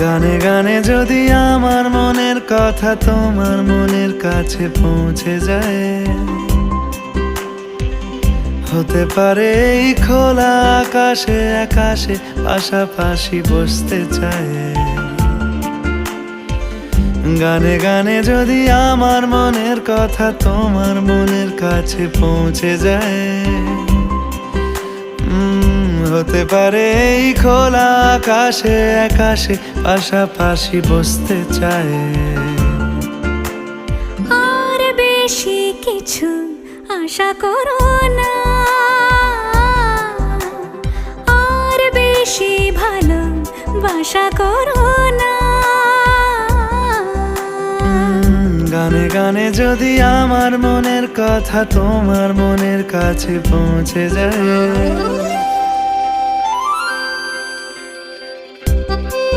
গানে গানে যদি আমার মনের কথা তোমার মনের কাছে পৌঁছে যায়, হতে পারে এই খোলা আকাশে আকাশে পাশাপাশি বসতে চায়। গানে গানে যদি আমার মনের কথা তোমার মনের কাছে পৌঁছে যায়, হতে পারে এই খোলা আকাশে আকাশে পাশাপাশি বসতে চায়। আর বেশি কিছু আশা করো না, আর বেশি ভালোবাসা করো না। গানে গানে যদি আমার মনের কথা তোমার মনের কাছে পৌঁছে যায়,